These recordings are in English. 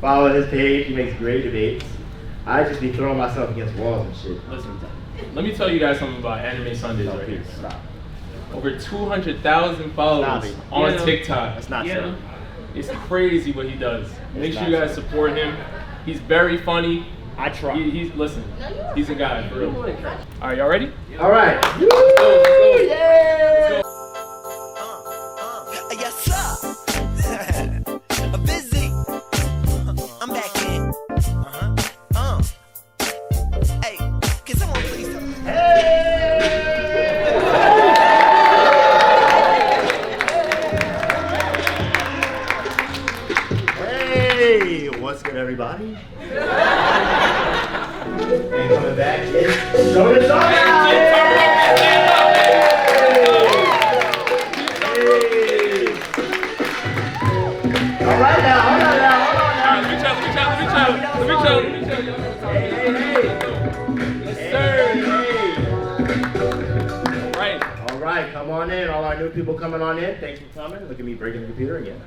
Follow his page. He makes great debates. I just be throwing myself against walls and shit. Listen, let me tell you guys something about Anime Sundays right here. Stop. Over 200,000 followers on TikTok. That's not true. It's crazy what he does. Make sure you guys support him. He's very funny. I try. Listen, he's a guy for real. All right, y'all ready? All right. Let's go. Yeah. Yes, sir. Busy. I'm back in. Hey, can someone please? Hey, what's good, everybody? And coming back is Shoto Todoroki. All right now, hold on now. Let me chill. Hey. Yes, sir. Right. All right, come on in. All our new people coming on in. Thanks for coming. Look at me breaking the computer again.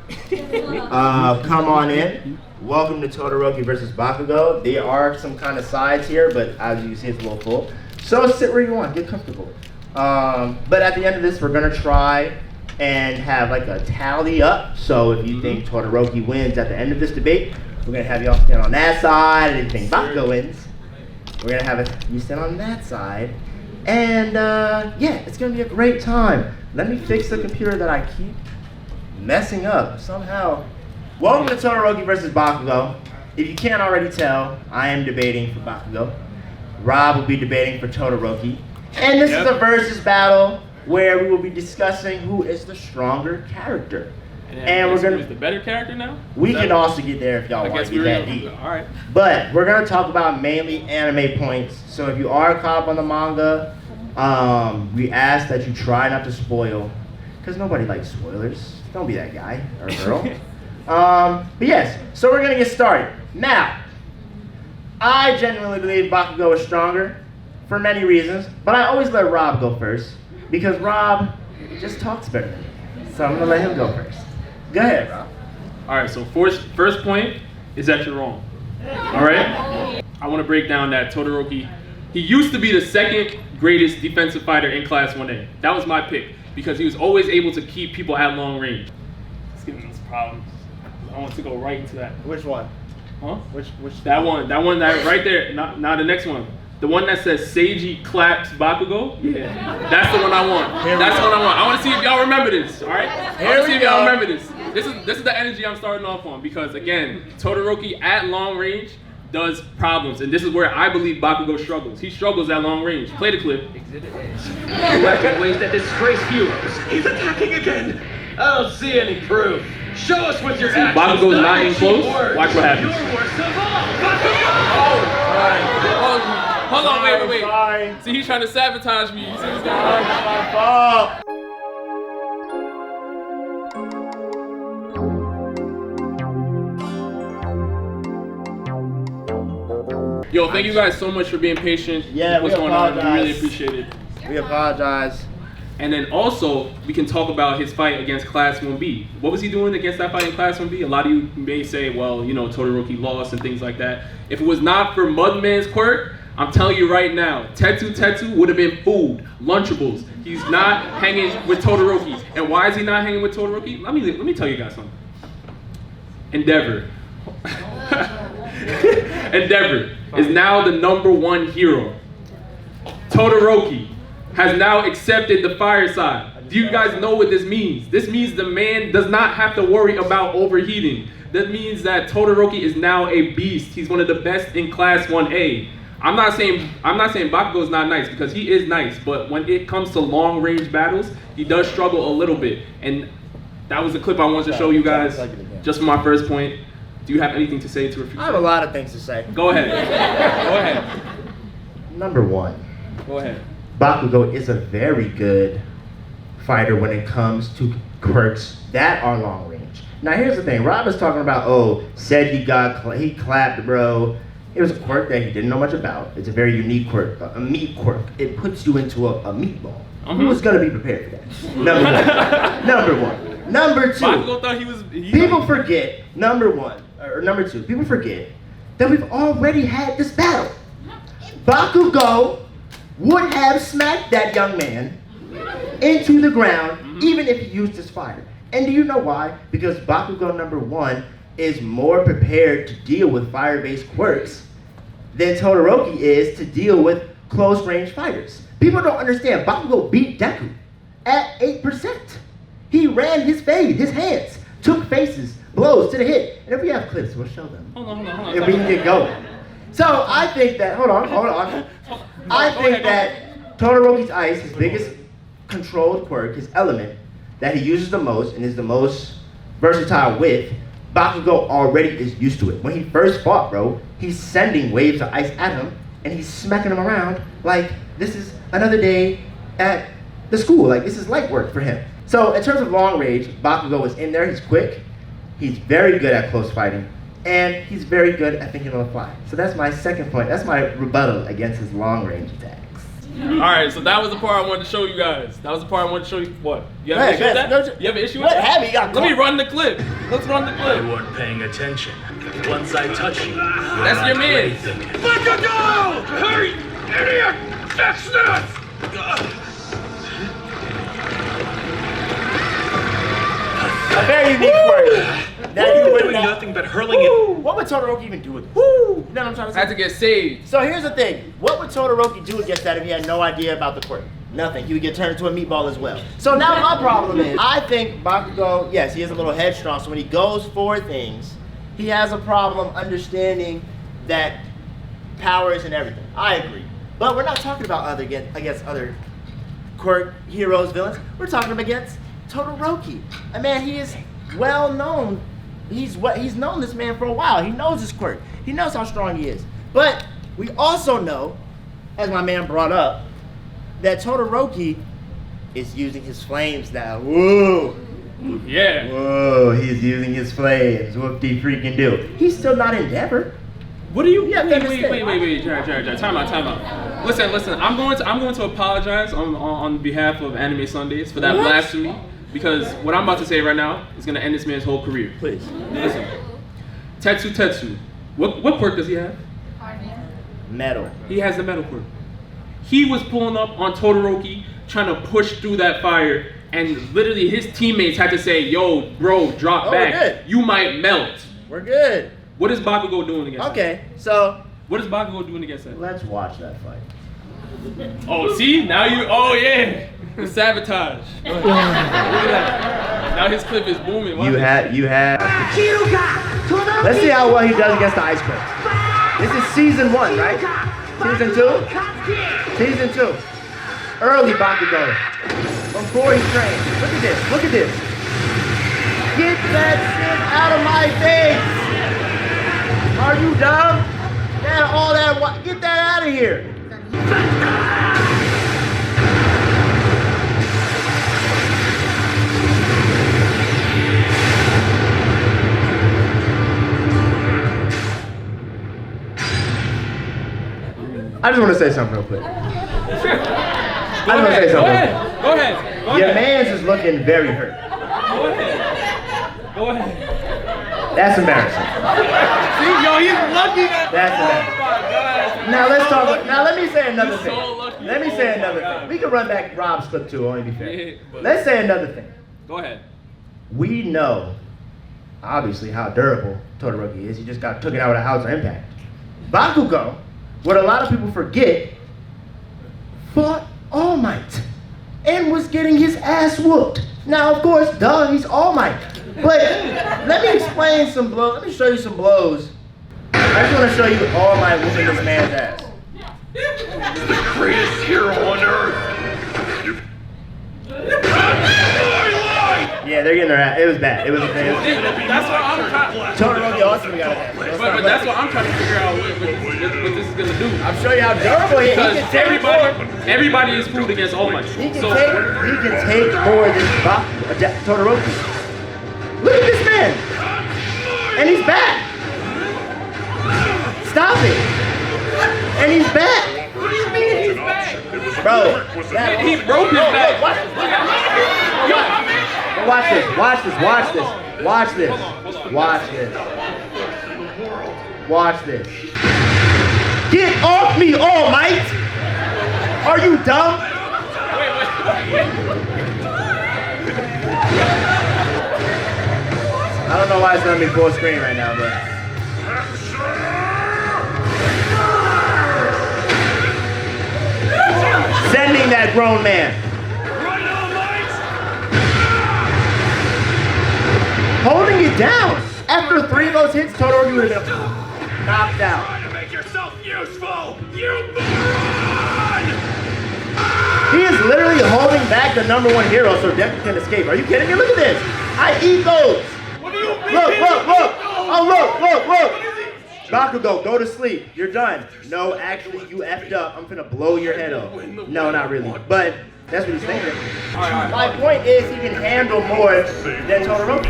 Come on in. Welcome to Todoroki versus Bakugo. There are some kind of sides here, but as you see, it's a little full. So sit where you want. Get comfortable. But at the end of this, we're going to try and have like a tally up. So if you think Todoroki wins at the end of this debate, we're going to have y'all stand on that side. And if you think Bakugo wins, we're going to have you stand on that side. And yeah, it's going to be a great time. Let me fix the computer that I keep messing up somehow. Welcome to Todoroki versus Bakugo. If you can't already tell, I am debating for Bakugo. Rob will be debating for Todoroki. And this is a versus battle where we will be discussing who is the stronger character. And we're gonna. Who's the better character now? We can also get there if y'all want to get that deep. All right. But we're gonna talk about mainly anime points. So if you are caught up on the manga, we ask that you try not to spoil, because nobody likes spoilers. Don't be that guy or girl. But yes, so we're gonna get started. Now, I genuinely believe Bakugo is stronger for many reasons, but I always let Rob go first because Rob just talks better than me. So I'm gonna let him go first. Go ahead, Rob. All right, so first point is that you're wrong. All right? I want to break down that Todoroki, he used to be the second greatest defensive fighter in Class 1A. That was my pick because he was always able to keep people at long range. It's giving us problems. I want to go right into that. Which one? Huh? Which That one that right there, not the next one. The one that says Seiji claps Bakugo? Yeah. That's the one I want. That's the one I want. I want to see if y'all remember this, all right? I want to see if y'all remember this. This is the energy I'm starting off on because, again, Todoroki at long range does problems. And this is where I believe Bakugo struggles. He struggles at long range. Play the clip. Exhibit A. Weapon ways that disgrace heroes. He's attacking again. I don't see any proof. Show us with your actions. Bakugo's not in close. Watch what happens. You're worst of all. Bakugo! Hold on, wait. Sorry. See, he's trying to sabotage me. You see what's going on? My fault. Yo, thank you guys so much for being patient. Yeah, what's we going on? We apologize. really appreciate it. We apologize. And then also, we can talk about his fight against Class 1B. What was he doing against that fight in Class 1B? A lot of you may say, well, you know, Todoroki lost and things like that. If it was not for Mudman's quirk, I'm telling you right now, Tetsu would have been food, Lunchables. He's not hanging with Todoroki. And why is he not hanging with Todoroki? Let me tell you guys something. Endeavor. Endeavor is now the #1 hero. Todoroki has now accepted the fire side. Do you guys know what this means? This means the man does not have to worry about overheating. That means that Todoroki is now a beast. He's one of the best in Class 1A. I'm not saying Bakugo is not nice because he is nice, but when it comes to long range battles, he does struggle a little bit. And that was the clip I wanted to show you guys just for my first point. Do you have anything to say to refute? I have a lot of things to say. Go ahead. Go ahead. #1. Go ahead. Bakugo is a very good fighter when it comes to quirks that are long range. Now here's the thing, Rob is talking about, said he clapped, bro. It was a quirk that he didn't know much about. It's a very unique quirk, a meat quirk. It puts you into a meatball. Who's gonna be prepared for that? Number one. Number two. Bakugo thought he was. People forget. Number one. or number two, people forget that we've already had this battle. Bakugo would have smacked that young man into the ground even if he used his fire. And do you know why? Because Bakugo number one is more prepared to deal with fire-based quirks than Todoroki is to deal with close-range fighters. People don't understand, Bakugo beat Deku at 8%. He ran his fade, his hands, took faces, blows to the hit. And if we have clips, we'll show them. Hold on. If we can get going. So I think that, hold on. I think that Todoroki's ice, his biggest controlled quirk, his element, that he uses the most and is the most versatile with, Bakugo already is used to it. When he first fought, bro, he's sending waves of ice at him and he's smacking him around like this is another day at the school. Like this is light work for him. So in terms of long range, Bakugo is in there, he's quick, he's very good at close fighting, and he's very good at thinking on the fly. So that's my second point. That's my rebuttal against his long range attacks. Alright, so that was the part I wanted to show you guys. That was the part I wanted to show you. What? You have an issue with that? You have an issue with that? Let me run the clip. Let's run the clip. You weren't paying attention. Once I touch you, That's your man. Bakugo! Hurry! Idiot! That's nuts! A very unique quirk. That you would doing not- nothing but hurling it. What would Todoroki even do with this? You know what I'm trying to say? Had to get saved. So here's the thing. What would Todoroki do against that if he had no idea about the quirk? Nothing. He would get turned into a meatball as well. So now my problem is, I think Bakugo, yes, he is a little headstrong. So when he goes for things, he has a problem understanding that power isn't everything. I agree. But we're not talking about against other quirk heroes, villains. We're talking against Todoroki. I mean, he is well known. He's known this man for a while. He knows his quirk. He knows how strong he is. But we also know, as my man brought up, that Todoroki is using his flames now. Whoa. Yeah. Whoa, he's using his flames. Whoop-de freaking do. He's still not Endeavor. What do you? Yeah, Wait. Jared. Time out. Listen. I'm going to apologize on behalf of Anime Sundays for that blasphemy. Because what I'm about to say right now is gonna end this man's whole career. Please. Listen. Tetsu. What quirk does he have? Metal. He has the metal quirk. He was pulling up on Todoroki, trying to push through that fire, and literally his teammates had to say, "Yo, bro, drop back. We're good. You might melt." We're good. What is Bakugo doing against that? Okay, so What is Bakugo doing against that? let's watch that fight. Oh, see? Now you, the sabotage. Look at that. Now his clip is booming. You had. Let's see how well he does against the ice quirk. This is season 1, right? Season 2? Season 2. Early Bakugo. Before he trained. Look at this. Get that shit out of my face! Are you dumb? Get that out of here! I just want to say something real quick. Go ahead. Your man's is looking very hurt. Go ahead. That's embarrassing. See, yo, he's lucky that. That's embarrassing. Now let's talk. Now let me say another He's thing. so lucky. Let me say another thing. We can run back Rob's clip too. Only be fair. Yeah, but- Let's say another thing. Go ahead. We know, obviously, how durable Todoroki is. He just got taken out with a House of Impact. Bakugo, what a lot of people forget, fought All Might and was getting his ass whooped. Now, of course, he's All Might. But let me explain some blows. Let me show you some blows. I just want to show you All Might whooping this man's ass. The greatest hero on earth. Yeah, they're getting their ass. It was bad. It was bad. That's what I'm trying. Todoroki also got an ass. But that's what I'm trying to figure out what this is gonna do. I'm showing you how durable he is. He Because can take more. everybody is fooled against All Might. He can So take more than Todoroki. Look at this man. And he's back. Stop it. And he's back. what do you mean he's back? Bro. He broke his back. Watch this. Watch this. Watch this. Get off me, All Might! Are you dumb? I don't know why it's letting me full screen right now, but. Sending that grown man. Holding it down. After 3 of those hits, Todoroki would have been knocked out. Trying to make yourself useful, you moron! He is literally holding back the #1 hero so Deku can escape. Are you kidding me? Look at this. I eat those. What do you mean? Look. Oh, look. Bakugo, go to sleep. You're done. No, actually, you effed up. I'm finna blow your head off. No, not really. But that's what he's thinking. My point is he can handle more than Todoroki.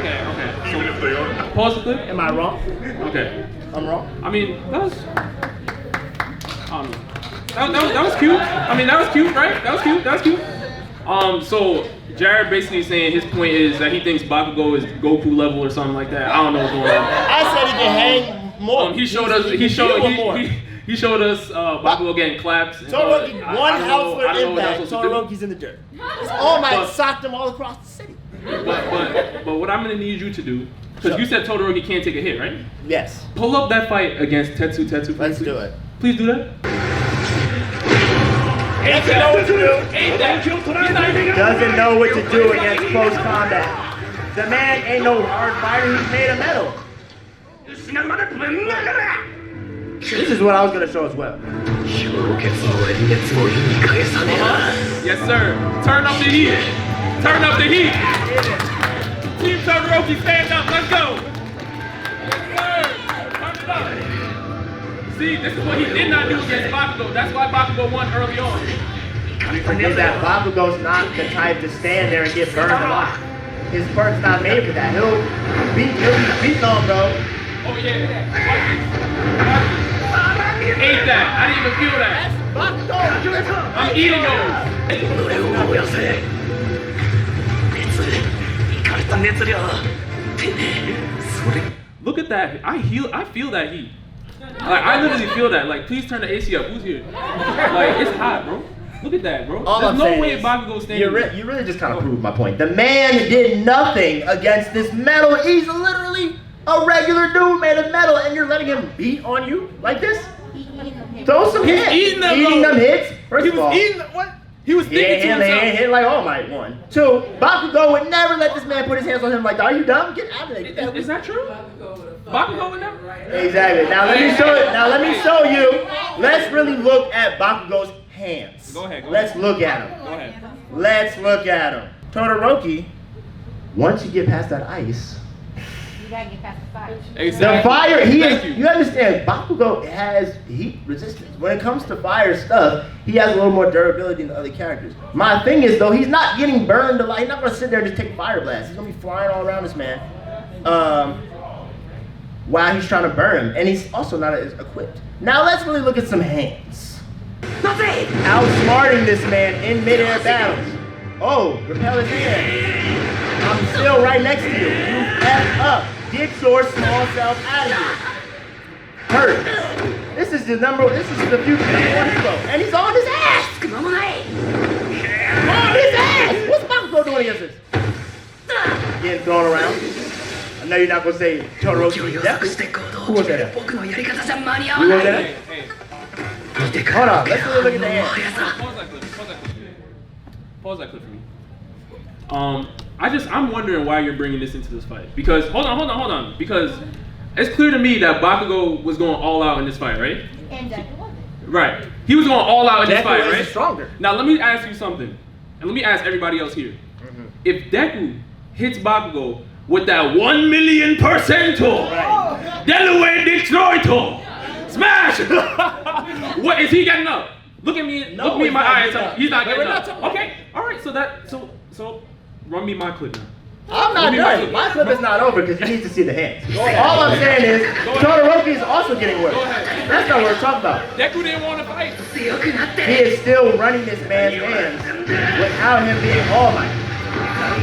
Okay. Even if they are. Pause the clip. Am I wrong? Okay. I'm wrong. I mean, that was cute. I mean, that was cute, right? That was cute. So Jared basically saying his point is that he thinks Bakugo is Goku level or something like that. I don't know what's going on. I said he can hang more. He showed us Bakugo getting claps. Todoroki, one house for I don't know what impact. that's supposed to do. Todoroki's in the dirt. All Might socked him all across the city. But what I'm gonna need you to do, because you said Todoroki can't take a hit, right? Yes. Pull up that fight against Tetsu. Let's do it. Please do that. Doesn't know what to do. Ain't that Doesn't know what to do against close combat. The man ain't no hard fighter. He's made of metal. This is what I was gonna show as well. Yes, sir. Turn up the heat. Turn up the heat. Team Todoroki, stand up. Let's go. Yes, sir. Turn it up. See, this is what he did not do against Bakugo. That's why Bakugo won early on. Forget that Bakugo's not the type to stand there and get burned alive. His quirk's not made for that. He'll be beaten on, bro. Oh, yeah. Ate that. I didn't even feel that. I'm eating those. Look at that. I feel that heat. Like, I literally feel that. Like, please turn the AC up. Who's here? Like, it's hot, bro. Look at that, bro. All There's I'm no saying way is, Bakugo's standing. You really just kind of proved my point. The man did nothing against this metal. He's literally a regular dude made of metal, and you're letting him beat on you like this? Throw some hits. Eating them hits. First He of all, was eating what? He was thinking to himself. He hit like All Might. 1. 2, Bakugo would never let this man put his hands on him like that. Are you dumb? Get out of there. Get that Is that true? Bakugo would never? Exactly. Now let me show you. Let's really look at Bakugo's hands. Go ahead. Let's look at him. Go ahead. Let's look at him. Todoroki, once you get past that ice, You gotta get past the fire. Exactly. the fire, Thank you. you understand, Bakugo has heat resistance. When it comes to fire stuff, he has a little more durability than other characters. My thing is though, he's not getting burned alive. He's not gonna sit there and just take fire blasts. He's gonna be flying all around this man. While he's trying to burn him. And he's also not as equipped. Now let's really look at some hands. Outsmarting this man in mid-air battles. Oh, repel his hand. I'm still right next to you. You F up. Get your small self out of here. Hurt. This is the future #1 hero. And he's on his ass. On his ass. What's Bakugo doing against this? Getting thrown around. I know you're not going to say Todoroki is death. Who was that? Who was that? Hold on. Let's really look at the hand. Pause that clip for me. I'm wondering why you're bringing this into this fight. Because, hold on. Because it's clear to me that Bakugo was going all out in this fight, right? And Deku wasn't. Right. He was going all out in this fight, Deku right? is stronger. Now let me ask you something. And let me ask everybody else here. If Deku hits Bakugo with that 1,000,000%, Right. Delaware Detroito, smash! What is he getting up? Look at me, No, look me in my he's not eye and getting tell up. me he's not But getting we're not up. talking- Okay, all right. So run me my clip now. I'm not Let me done. look. My clip is not over because you need to see the hands. All I'm saying is Todoroki is also getting worse. Go ahead. That's not what we're talking about. Deku didn't want to fight. He is still running this man's hands without him being All Might.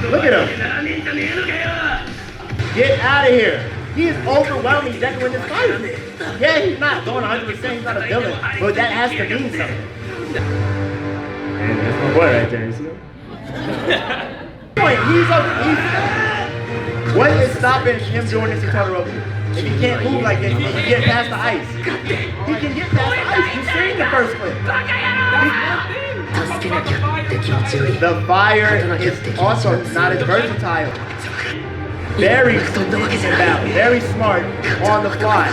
Look at him. Get out of here. He is overwhelming Deku in this fight. Yeah, he's not going 100%, he's not a villain, but that has to mean something. And that's my boy right there, you see him? What is stopping him doing this to Todoroki? If he can't move like this, he can get past the ice. He can get past the ice. You've seen the first clip. The fire is also not as versatile. Very battle, very smart on the fly.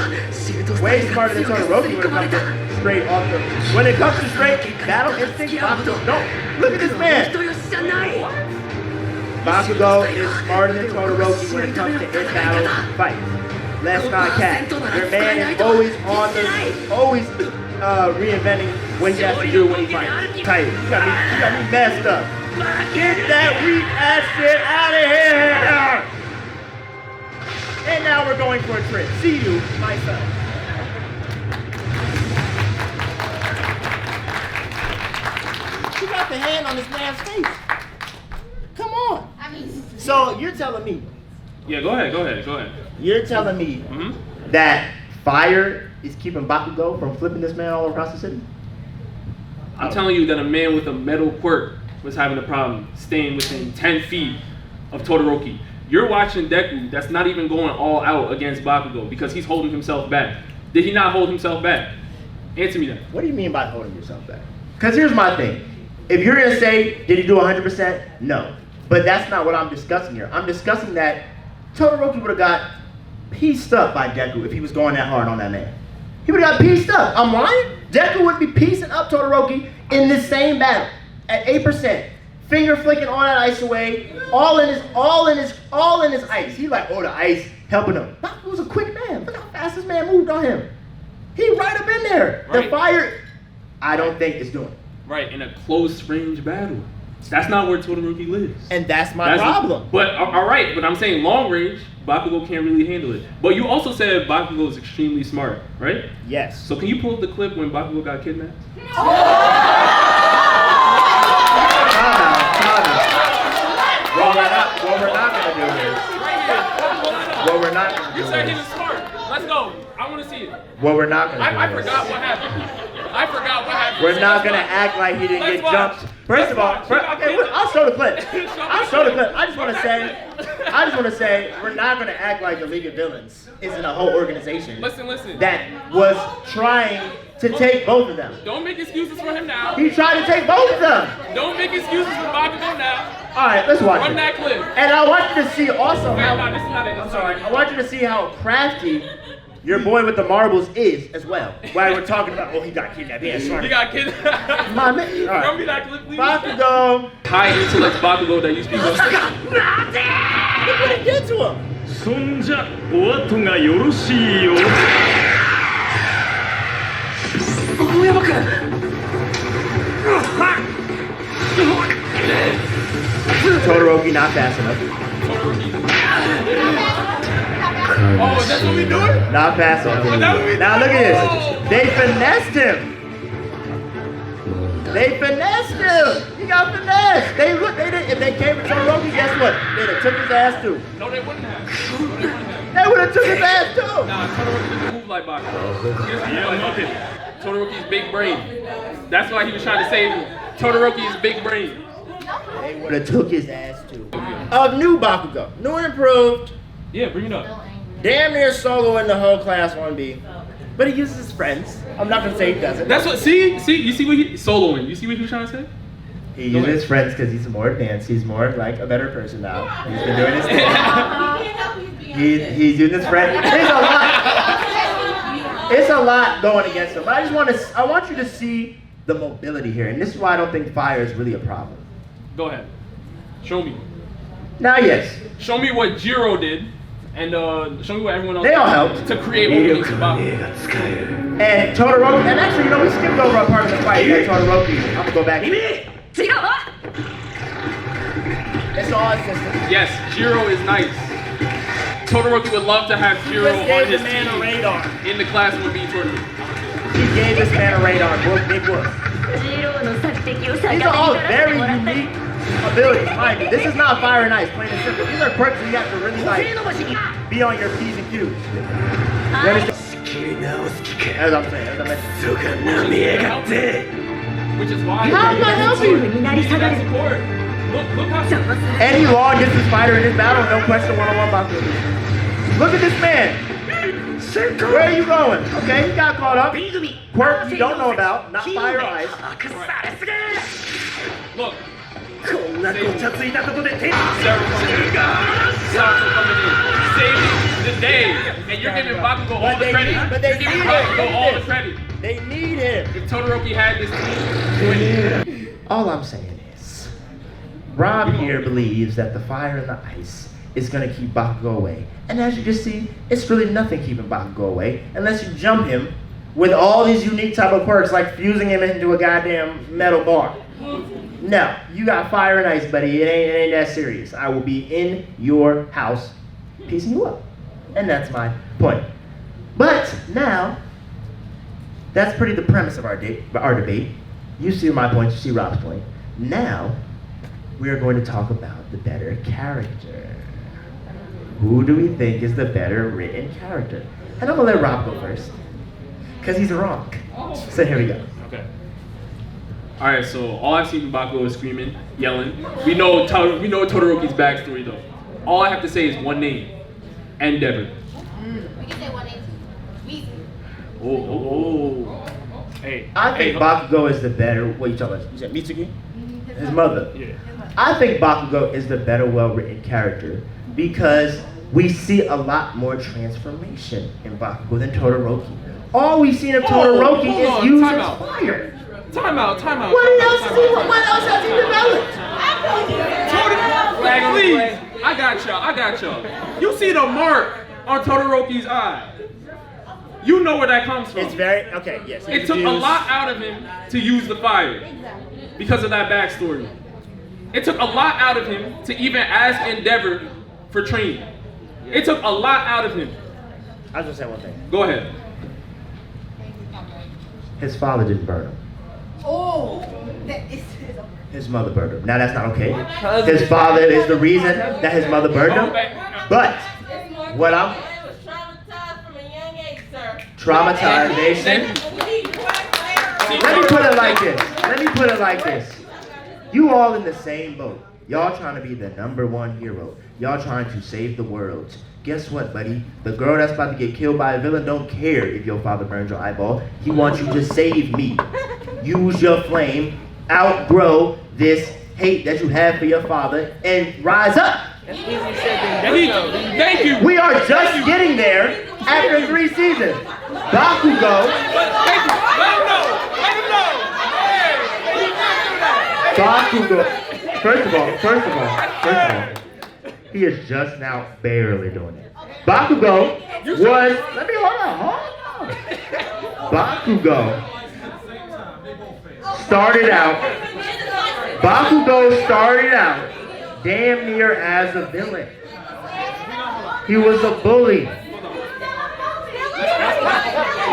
Way smarter than Todoroki when it comes to straight off the. When it comes to straight battle instinct, Bakugo, no. Look at this man. Bakugo is smarter than Todoroki when it comes to in-battle fights. Let's not catch. Your man is always reinventing what he has to do when he fights. Tight. You got me messed up. Get that weak ass shit out of here! And now we're going for a trip. See you, myself. You got the hand on this man's face. Come on. So you're telling me. Yeah, go ahead. You're telling me that fire is keeping Bakugo from flipping this man all across the city? I'm telling you that a man with a metal quirk was having a problem staying within 10 feet of Todoroki. You're watching Deku that's not even going all out against Bakugo because he's holding himself back. Did he not hold himself back? Answer me that. What do you mean by holding yourself back? Because here's my thing. If you're going to say, did he do 100%? No. But that's not what I'm discussing here. I'm discussing that Todoroki would have got pieced up by Deku if he was going that hard on that man. He would have got pieced up. I'm lying? Deku would be piecing up Todoroki in this same battle at 8%. Finger flicking all that ice away, all in his ice. He like, oh, the ice helping him. Baku was a quick man. Look how fast this man moved on him. He right up in there. Right. The fire, I don't think is doing it. Right, in a close range battle. That's not where Todoroki lives. And that's my problem. But all right, but I'm saying long range, Bakugo can't really handle it. But you also said Bakugo is extremely smart, right? Yes. So can you pull up the clip when Bakugo got kidnapped? What we're not gonna do is. What we're not gonna do You said he is. was smart. Let's go. I want to see it. What we're not gonna do I is. forgot what happened. We're not gonna act like he didn't Let's get watch. jumped. First of all, I'll show the clip. I'll show the clip. I just want to say, we're not gonna act like the League of Villains isn't a whole organization. Listen. That was trying to take both of them. Don't make excuses for him now. He tried to take both of them. Don't make excuses for Bakugo now. All right, let's watch Run it. that clip. And I want you to see also how. No, this is not it. I'm sorry. I want you to see how crafty your boy with the marbles is as well. While we're talking about, oh, he got kidnapped. Yeah, sorry. He got kidnapped. My man. All right. Run me that clip, please. Bakugo. High intellect Bakugo that you speak of. Look what he did to him. そんじゃお後がよろしいよ Todoroki not fast enough. Oh, that's what we doing? Not fast enough. Now look at this. They finessed him. He got finessed. They did. If they came with Todoroki, guess what? They'd have took his ass too. No, they wouldn't have. They would have took his ass too. Nah, Todoroki doesn't move like Bakugo. He doesn't move like Bakugo. Todoroki's big brain. That's why he was trying to save him. Todoroki's big brain. They would have took his ass too. Of new Bakugo, new and improved. Yeah, bring it up. Damn near soloing the whole class 1B. But he uses his friends. I'm not gonna say he doesn't. That's what, see, you see what he, soloing. You see what he was trying to say? He uses his friends because he's more advanced. He's more like a better person now. He's been doing his thing. He's using his friends. It's a lot going against him. But I want you to see the mobility here. And this is why I don't think fire is really a problem. Go ahead. Show me. Now, yes. Show me what Jiro did, and show me what everyone else They all did helped. to create openings for Bakugo. And Todoroki, and actually, we skipped over a part of the fight that Todoroki. I'm gonna go back. It's all assistance. Yes, Jiro is nice. Todoroki would love to have Jiro Just on gave his the man a team radar. in the Class 1B tournament. He gave this man a radar. Big whoop. These are all very unique abilities. Mind you, this is not fire and ice, plain and simple. These are quirks that you have to really like be on your P's and Q's. You understand? As I'm saying, as I mentioned. Which is why. How can I help you? That's support. Look how. Any long distance fighter in this battle, no question, one-on-one Baku. Look at this man. Where are you going? Okay, he got caught up. Quirk you don't know about, not fire or ice. Look. Saving the day, and you're giving Bakugo all the credit. But they You're need giving Bakugo all the credit. They need him. If Todoroki had this team, All I'm saying is, Rob here believes that the fire and the ice is going to keep Bakugo away. And as you just see, it's really nothing keeping Bakugo away unless you jump him with all these unique type of quirks like fusing him into a goddamn metal bar. No, you got fire and ice, buddy. It ain't that serious. I will be in your house piecing you up. And that's my point. But now, that's pretty the premise of our debate. You see my point, you see Rob's point. Now, we are going to talk about the better character. Who do we think is the better written character? And I'm gonna let Rob go first, because he's wrong. So here we go. okay. All right, so all I've seen from Bakugo is screaming, yelling. We know Todoroki's backstory though. All I have to say is one name: Endeavor. We can say 182. Oh. Hey. I think Bakugo is the better. What you talking about? You said Mitsuki? His mother. Yeah. I think Bakugo is the better, well-written character because we see a lot more transformation in Bakugo than Todoroki. All we've seen of Todoroki hold is on, use time his out. fire. Time out. What else has he developed? Please, I got y'all. You see the mark on Todoroki's eye. You know where that comes from. It's very okay. Yes. It took a lot out of him to use the fire because of that backstory. It took a lot out of him to even ask Endeavor for training. It took a lot out of him. I was gonna say one thing. Go ahead. His father didn't burn him. Oh, that is. His mother burned him. Now that's not okay. His father is the reason that his mother burned him. But what I'm traumatization. Let me put it like this. You all in the same boat. Y'all trying to be the #1 hero. Y'all trying to save the world. Guess what, buddy? The girl that's about to get killed by a villain don't care if your father burns your eyeball. He wants you to save me. Use your flame. Outgrow this hate that you have for your father and rise up. Thank you. We are just getting there after 3 seasons. Bakugo. Thank you. Let him know. Bakugo. First of all, he is just now barely doing it. Bakugo was. Let me hold on. Bakugo started out damn near as a villain. He was a bully.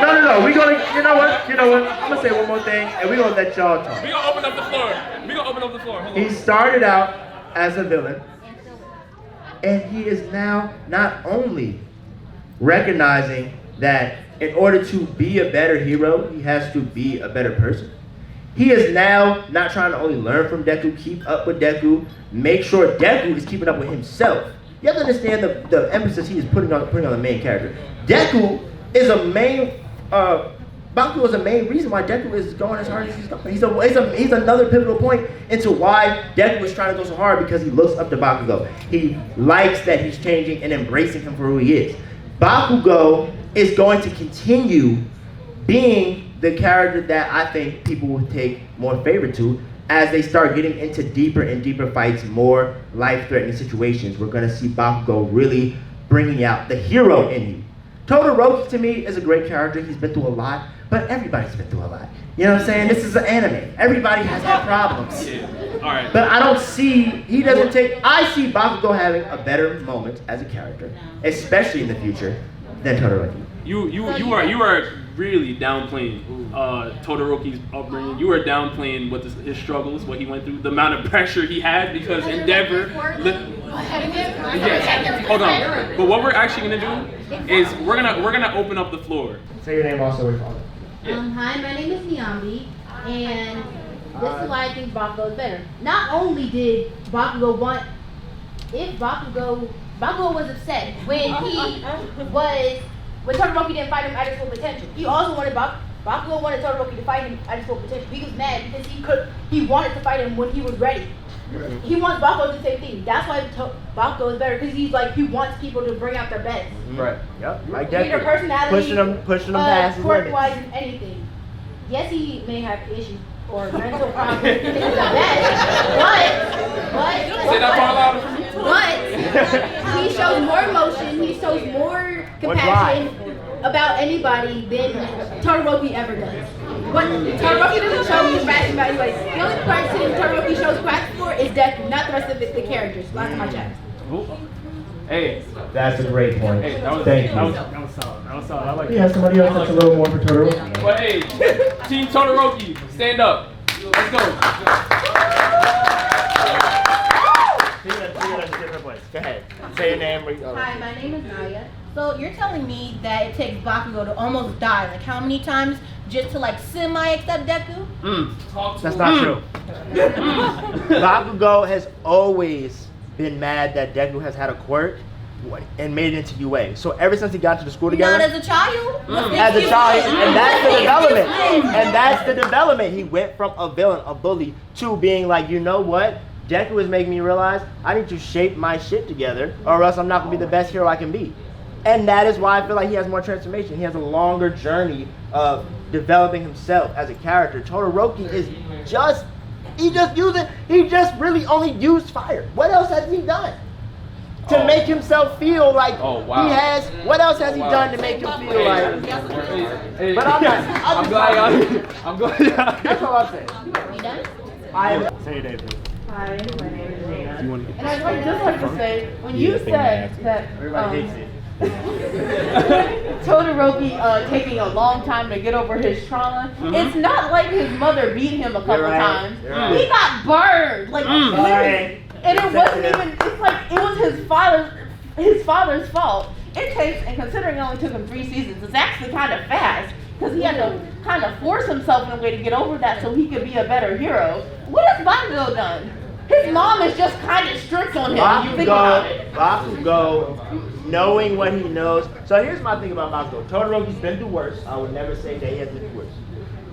No. You know what? I'm gonna say one more thing, and we're gonna let y'all talk. We're gonna open up the floor. Hold He on. started out as a villain, and he is now not only recognizing that in order to be a better hero, he has to be a better person. He is now not trying to only learn from Deku, keep up with Deku, make sure Deku is keeping up with himself. You have to understand the emphasis he is putting on the main character. Deku is Bakugo is the main reason why Deku is going as hard as he's going. He's another pivotal point into why Deku is trying to go so hard because he looks up to Bakugo. He likes that he's changing and embracing him for who he is. Bakugo is going to continue being the character that I think people will take more favor to as they start getting into deeper and deeper fights, more life-threatening situations. We're going to see Bakugo really bringing out the hero in you. Todoroki to me is a great character. He's been through a lot, but everybody's been through a lot. You know what I'm saying? This is an anime. Everybody has had problems. Yeah. All right. But I see Bakugo having a better moment as a character, especially in the future, than Todoroki. You are really downplaying Todoroki's upbringing. You are downplaying what his struggles, what he went through, the amount of pressure he had because Endeavor. Yes, hold on. But what we're actually gonna do is we're gonna open up the floor. Say your name also. Where you from? Hi, my name is Niambi, and this is why I think Bakugo is better. Not only did Bakugo Bakugo was upset when Todoroki didn't fight him at his full potential. He also wanted Bakugo wanted Todoroki to fight him at his full potential. He was mad because he wanted to fight him when he was ready. He wants Bakugo to do the same thing. That's why Bakugo is better, because he wants people to bring out their best. Right. Yep. Like Either personality, pushing them past his limits. quirk-wise, and anything. Yes, he may have issues or mental problems, things like that. But he shows more emotion. He shows more compassion about anybody than Todoroki ever does. What Todoroki doesn't show his passion about anybody. The only person Todoroki shows passion for is Deku, not the rest of the characters. Last time I checked. Hey, that's a great point. Hey, Thank you. That was solid. I like Yeah, somebody else that's a little more for Todoroki. But hey, Team Todoroki, stand up. Let's go. Go ahead. Say your name. Hi, my name is Naya. So you're telling me that it takes Bakugo to almost die, like how many times just to like semi-accept Deku? That's not true. Bakugo has always been mad that Deku has had a quirk and made it into UA. So ever since he got to the school together. Not as a child? As a child, and that's the development. And that's the development. He went from a villain, a bully, to being like, you know what? Deku is making me realize I need to shape my shit together, or else I'm not gonna be the best hero I can be. And that is why I feel like he has more transformation. He has a longer journey of developing himself as a character. Todoroki is he just really only used fire. What else has he done to make himself feel like he has? What else has he done to make him feel like? But I'm glad. That's all I'm saying. You done? Say your name, please. Hi, my name is Gina. And I'd just like to say, when you said that Everybody hates it. Todoroki taking a long time to get over his trauma, it's not like his mother beat him a couple times. Right. He got burned, like, Right. and it wasn't even. It's like it was his father's fault. It takes, and considering it only took him 3 seasons, it's actually kind of fast because he had to kind of force himself in a way to get over that so he could be a better hero. What has Bakugo done? His mom is just kind of strict on him. You think about it. Bakugo, knowing what he knows. So here's my thing about Bakugo. Todoroki's been through worse. I would never say that he has been through worse.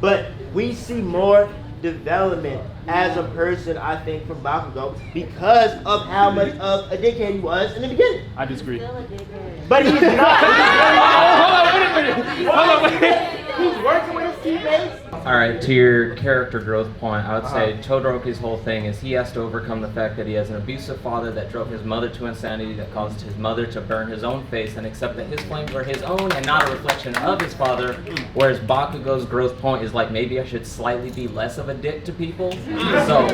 But we see more development as a person, I think, from Bakugo because of how much of a dickhead he was in the beginning. I disagree. But he's not. Hold on, wait a minute. He's working with his teammates. Alright, to your character growth point, I would say Todoroki's whole thing is he has to overcome the fact that he has an abusive father that drove his mother to insanity, that caused his mother to burn his own face and accept that his flames were his own and not a reflection of his father, whereas Bakugo's growth point is like, maybe I should slightly be less of a dick to people. So,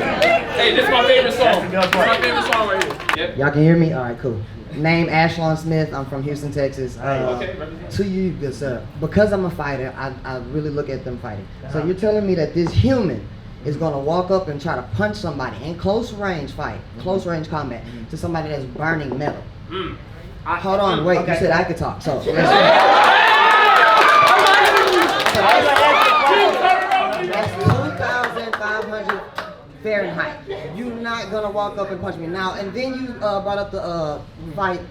hey, this is my favorite song. This is my favorite song right here. Yep. Y'all can hear me? Alright, cool. Name Ashlon Smith. I'm from Houston, Texas. To you, good sir. Because I'm a fighter, I really look at them fighting. So you're telling me that this human is gonna walk up and try to punch somebody in close range fight, close range combat, to somebody that's burning metal. Hold on, wait. You said I could talk. So that's 2,500 Fahrenheit. You're not gonna walk up and punch me now. And then you brought up the fight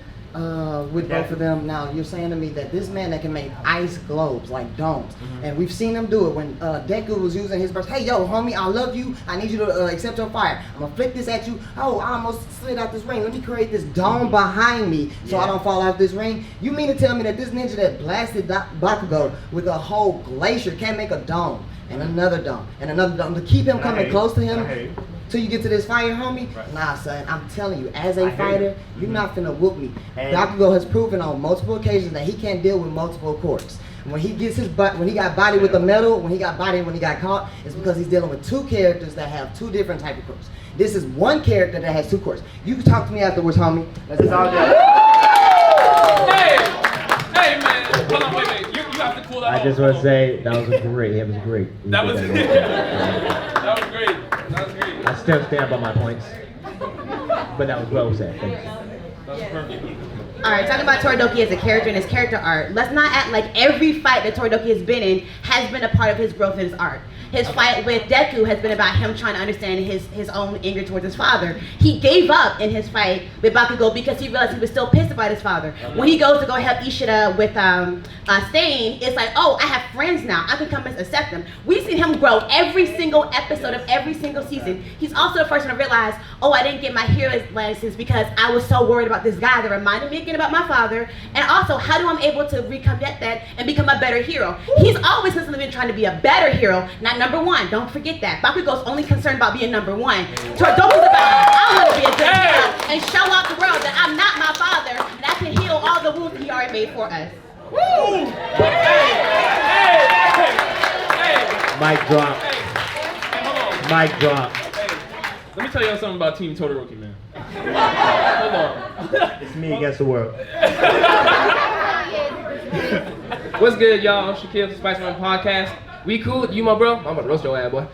with both of them. Now you're saying to me that this man that can make ice globes like domes, and we've seen him do it when Deku was using his burst. Hey yo, homie, I love you. I need you to accept your fire. I'm gonna flick this at you. Oh, I almost slid out this ring. Let me create this dome behind me so I don't fall off this ring. You mean to tell me that this ninja that blasted Bakugo with a whole glacier can't make a dome? And another dome, and another dome, to keep him coming close to him till you get to this fire, homie? Right. Nah, son, I'm telling you, as a fighter, you're not finna whoop me. Bakugo has proven on multiple occasions that he can't deal with multiple quirks. When he gets his butt, when he got bodied with the metal, when he got bodied, when he got caught, it's because he's dealing with two characters that have two different type of quirks. This is one character that has two quirks. You can talk to me afterwards, homie. Let's all good. Hey, man, hold on, wait. hold on. I just want to say that was great. It was great. That was great. That was great. That was great. I still stand by my points, but that was well said. Thank you. That was perfect. Alright, talking about Todoroki as a character and his character art, let's not act like every fight that Todoroki has been in has been a part of his growth in his art. His fight with Deku has been about him trying to understand his own anger towards his father. He gave up in his fight with Bakugo because he realized he was still pissed about his father. When he goes to go help Ishida with Stain, it's like, oh, I have friends now. I can come and accept them. We've seen him grow every single episode of every single season. He's also the first one to realize, oh, I didn't get my hero's license because I was so worried about this guy that reminded me again about my father. And also, how do I able to reconnect that and become a better hero? He's always consistently been trying to be a better hero, not number one. Don't forget that. Bakugo's only concerned about being number one. Todoroki's about, I want to be a good hero and show out the world that I'm not my father and I can heal all the wounds he already made for us. Woo! Mic drop. Mic drop. Let me tell y'all something about Team Todoroki, man. Hold on. It's me against the world. What's good, y'all? I'm Shaquille from Spice Man Podcast. We cool? You my bro? I'm about to roast your ass, boy.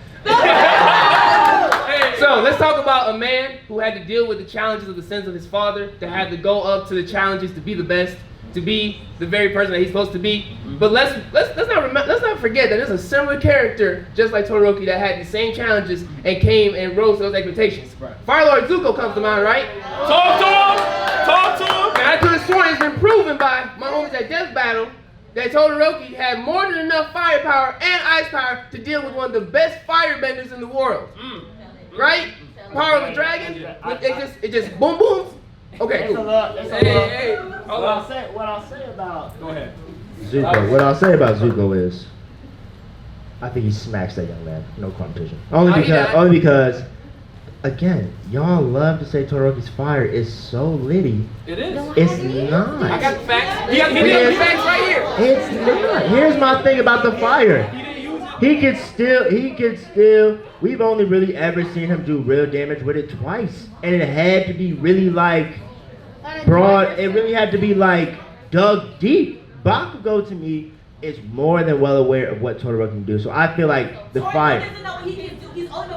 So let's talk about a man who had to deal with the challenges of the sins of his father, that had to go up to the challenges to be the best, to be the very person that he's supposed to be. But let's not forget that there's a similar character, just like Todoroki, that had the same challenges and came and rose to those expectations. Right. Fire Lord Zuko comes to mind, right? Talk to him! Talk to him! And I could have sworn it's been proven by my homies at Death Battle that Todoroki had more than enough firepower and ice power to deal with one of the best firebenders in the world. Right? Power of the Dragon? It just boom booms? Okay, cool. What I'll say about Go ahead. Zuko. What I'll say about Zuko is, I think he smacks that young man. No competition. Only because, again, y'all love to say Todoroki's fire is so litty. It is. It's not. I got the facts. He got the facts right here. It's not. Here's my thing about the fire. He could still, we've only really ever seen him do real damage with it twice. And it had to be really like broad, it really had to be like dug deep. Bakugo to me is more than well aware of what Todoroki can do. So I feel like the fire. He's only been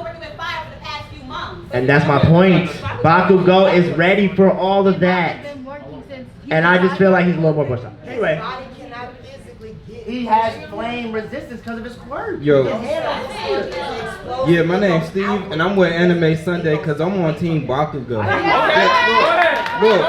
working with fire for the past few months. And that's my point. Bakugo is ready for all of that. And I just feel like he's a little more versatile. Anyway. He has flame resistance because of his quirk. Yo. Yeah, my name's Steve, and I'm with Anime Sunday because I'm on Team Bakugo. Look,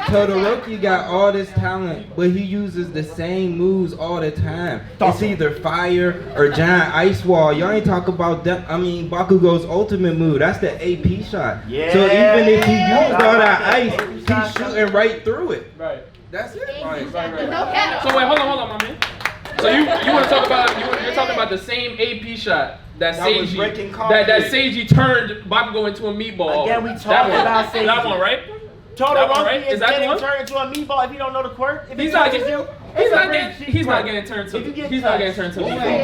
Todoroki got all this talent, but he uses the same moves all the time. It's either fire or giant ice wall. Y'all ain't talk about that. I mean, Bakugo's ultimate move. That's the AP shot. Yeah. So even if he used all that ice, he's shooting right through it. Right. That's it. Right. So wait, hold on, my man. So you want to talk about you're talking about the same AP shot that Seiji turned Bakugo into a meatball. Again, we talked about Seiji. That one, right? Todoroki is getting turned into a meatball if you don't know the quirk. He's not getting turned to.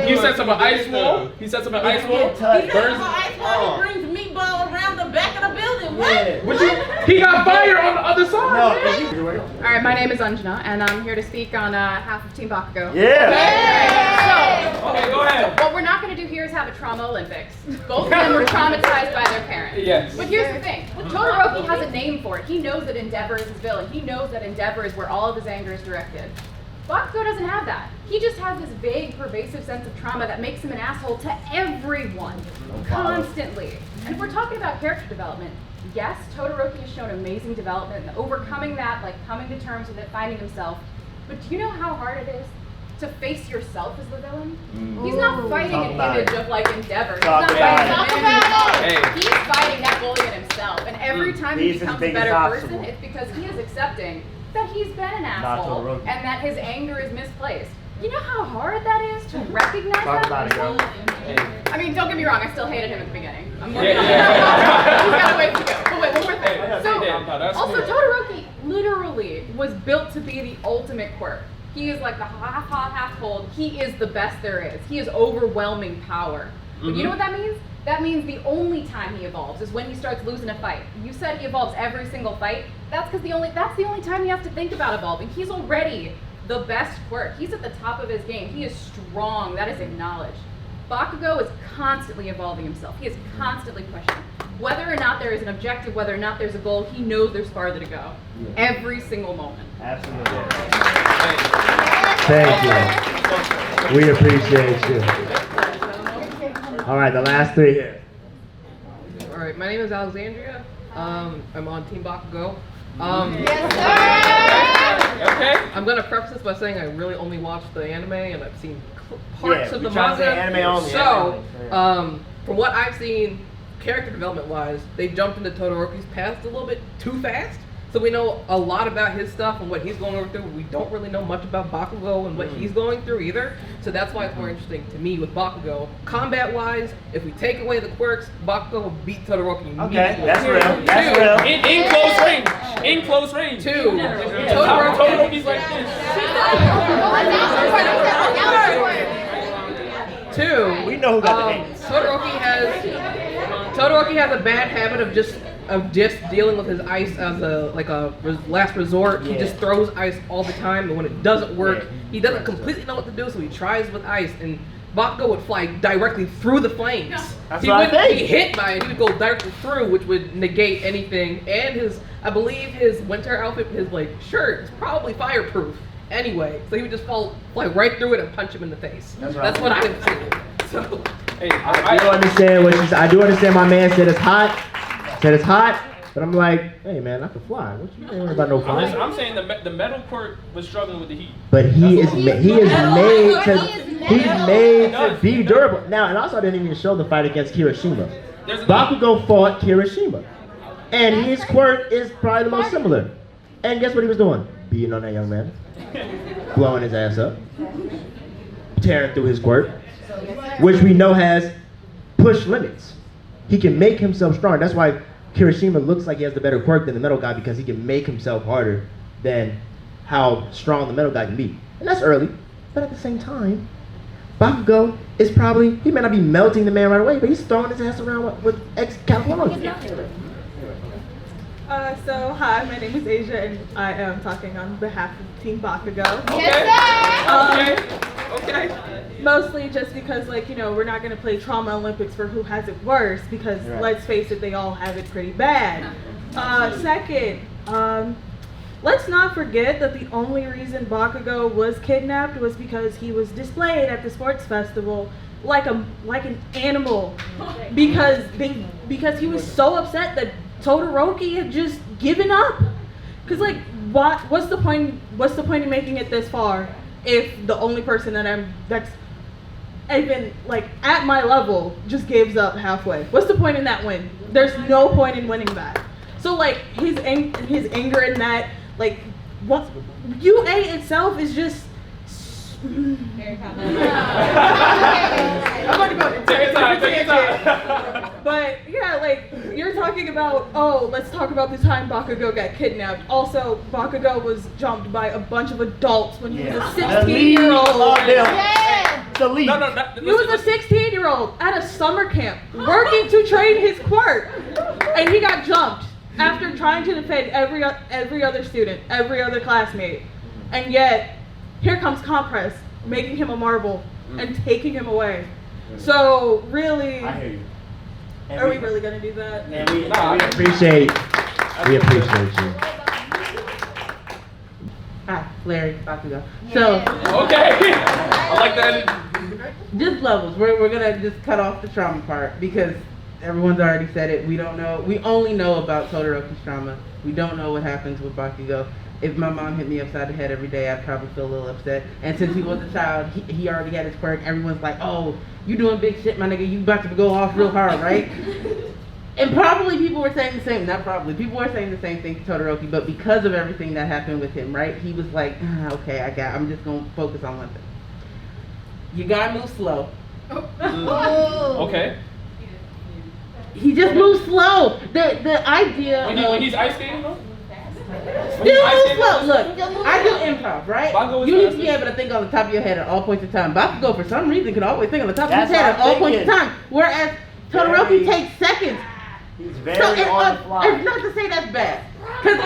He sets up an ice wall. He brings meatball around the back of the building. What? He got fire on the other side. All right, my name is Anjana, and I'm here to speak on half of Team Bakugo. So, okay, go ahead. What we're not going to do here is have a trauma Olympics. Both of them were traumatized by their parents. Yes. But here's the thing. Todoroki has a name for it. He knows that Endeavor is his villain. He knows that Endeavor is where all of his anger is directed. Bakugo doesn't have that. He just has this vague, pervasive sense of trauma that makes him an asshole to everyone, constantly. And if we're talking about character development, yes, Todoroki has shown amazing development and overcoming that, like coming to terms with it, finding himself. But do you know how hard it is to face yourself as the villain? He's not fighting an image of like Endeavor. He's not fighting He's fighting that bully in himself. And every time he becomes a better person, it's because he is accepting that he's been an asshole and that his anger is misplaced. You know how hard that is to recognize that? I mean, don't get me wrong, I still hated him at the beginning. I'm working on that. He's got a ways to go. But wait, one more thing. So, also Todoroki literally was built to be the ultimate quirk. He is like the half hot, half cold. He is the best there is. He is overwhelming power. But you know what that means? That means the only time he evolves is when he starts losing a fight. You said he evolves every single fight. That's because that's the only time he has to think about evolving. He's already the best quirk. He's at the top of his game. He is strong. That is acknowledged. Bakugo is constantly evolving himself. He is constantly pushing. Whether or not there is an objective, whether or not there's a goal, he knows there's farther to go. Every single moment. Absolutely. Thank you. We appreciate you. All right, the last three here. All right, my name is Alexandria. I'm on Team Bakugo. Okay. I'm gonna preface this by saying I really only watched the anime and I've seen parts of the manga. Anime only. So, from what I've seen, character development wise, they jumped into Todoroki's past a little bit too fast. So we know a lot about his stuff and what he's going through. We don't really know much about Bakugo and what he's going through either. So that's why it's more interesting to me with Bakugo. Combat wise, if we take away the quirks, Bakugo will beat Todoroki immediately. Okay, that's real. That's real. In close range. In close range. Todoroki's like this. Two. We know who got the hands. Todoroki has a bad habit of just dealing with his ice as a last resort. He just throws ice all the time, and when it doesn't work, he doesn't completely know what to do, so he tries with ice. And Bakugo would fly directly through the flames. He wouldn't be hit by it. He would go directly through, which would negate anything. And I believe his winter outfit, his shirt, is probably fireproof anyway. So he would just fly right through it and punch him in the face. That's what I would say. So. Hey, I do understand what she's. I do understand. My man said it's hot. Said it's hot, but I'm like, hey man, I can fly. What you ain't about no flying? I'm saying the metal quirk was struggling with the heat. But he is made to be durable. Now, and also I didn't even show the fight against Kirishima. Bakugo fought Kirishima, and his quirk is probably the most similar. And guess what he was doing? Beating on that young man, blowing his ass up, tearing through his quirk, which we know has push limits. He can make himself strong. That's why Kirishima looks like he has the better quirk than the metal guy, because he can make himself harder than how strong the metal guy can be. And that's early, but at the same time, Bakugo is probably, he may not be melting the man right away, but he's throwing his ass around with Excalibur. So hi, my name is Asia, and I am talking on behalf of Team Bakugo. Okay. Mostly just because, we're not going to play Trauma Olympics for who has it worse, because let's face it, they all have it pretty bad. Second, let's not forget that the only reason Bakugo was kidnapped was because he was displayed at the sports festival like an animal, because he was so upset that Todoroki had just given up. Because what's the point in making it this far if the only person that's even at my level just gives up halfway? What's the point in that win? There's no point in winning that. So his anger in that, what UA itself is just. I'm going to go. Take your time. But yeah, you're talking about, let's talk about the time Bakugo got kidnapped. Also, Bakugo was jumped by a bunch of adults when he was a 16-year-old. He was a 16-year-old at a summer camp working to train his quirk, and he got jumped after trying to defend every other student, every other classmate, and yet here comes Compress, making him a marble and taking him away. So really, I hear you. Are we really gonna do that? And we appreciate you. Hi, Larry Bakugo. So okay, I like that. Just levels. We're gonna just cut off the trauma part because everyone's already said it. We don't know. We only know about Todoroki's trauma. We don't know what happens with Bakugo. If my mom hit me upside the head every day, I'd probably feel a little upset. And since he was a child, he already had his quirk. Everyone's like, oh, you doing big shit, my nigga. You about to go off real hard, right? And probably people were saying the same, not probably, people were saying the same thing to Todoroki, but because of everything that happened with him, right? He was like, okay, I'm just going to focus on one thing. You got to move slow. Okay. He just moves slow. The idea when he's ice skating though? Look, I do improv, right? You need to be able to think on the top of your head at all points in time. Bakugo, for some reason, can always think on the top of his head at all points in time. Whereas Todoroki takes seconds. He's very on the fly. It's not to say that's bad. Because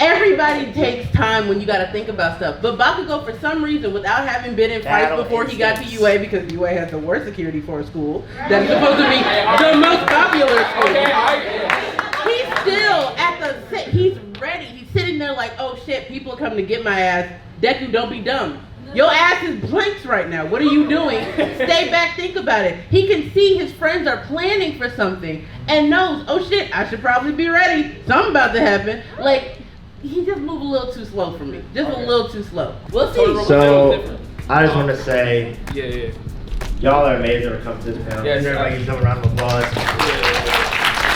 everybody takes time when you got to think about stuff. But Bakugo, for some reason, without having been in fights before he got to UA, because UA has the worst security for a school, that's supposed to be the most popular school. He's still at the, he's ready. He's sitting there like, oh shit, people are coming to get my ass. Deku, don't be dumb. Your ass is blanks right now. What are you doing? Stay back, think about it. He can see his friends are planning for something and knows, oh shit, I should probably be ready. Something about to happen. Like, he just moved a little too slow for me. Just a little too slow. We'll see. So, I just want to say, y'all are amazing when it comes to this panel. Yes, Everybody give them a round of applause.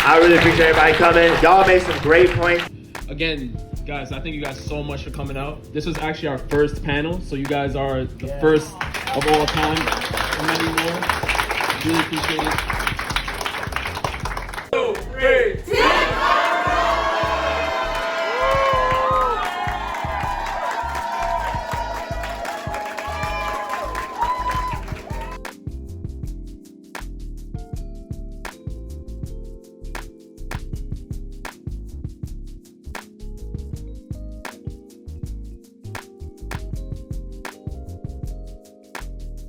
I really appreciate everybody coming. Y'all made some great points. Again, guys, I thank you guys so much for coming out. This was actually our first panel, so you guys are the first of all time. And many more. Really appreciate it. 2, 3,